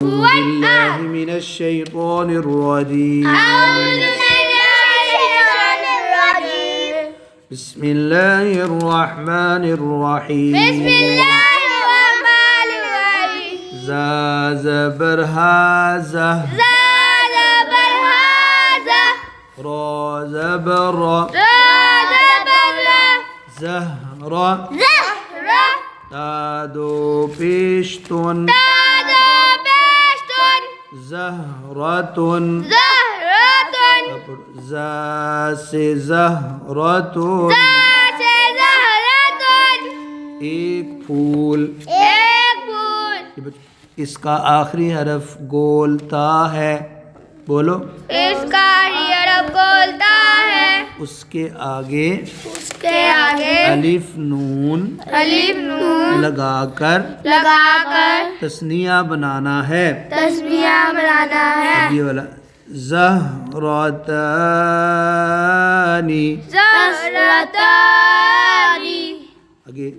بالله من الشيطان الرجيم. بسم الله الرحمن الرحيم. ذا زبر هذا. را زبر زهرة. دادو پیشتن. زهرتن. زا سے زہرتن. ایک پھول. اس کا آخری حرف گولتا ہے. بولو. اس کا آخری حرف گولتا ہے. اس کے آگے الف نون لگا کر تثنیہ بنانا ہے. یہ والا زہرتانی. آگے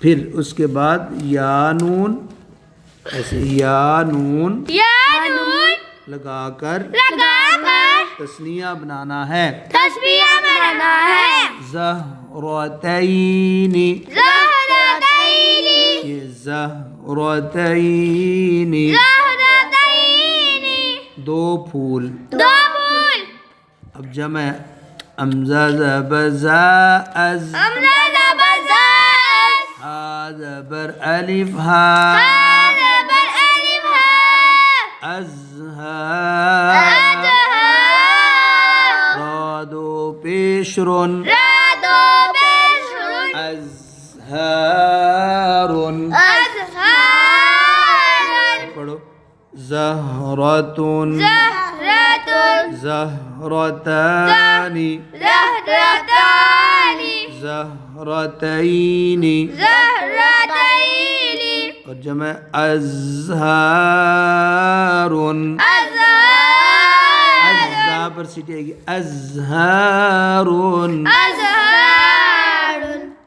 پھر اس کے بعد یا نون. ایسے یا نون لگا کر تثنیہ بنانا ہے. زہرتین. یہ زہرتین. دو پھول. اب جمع امزہ زبر زا از. ہا زبر الف ہا. ازہار. رادو پیشرن. ازہارن. پڑھو. زہرتن. زہرتانی. زہرتین. اور جمع ازہارن. ازہار پر سیٹی آئے گی. ازہارن.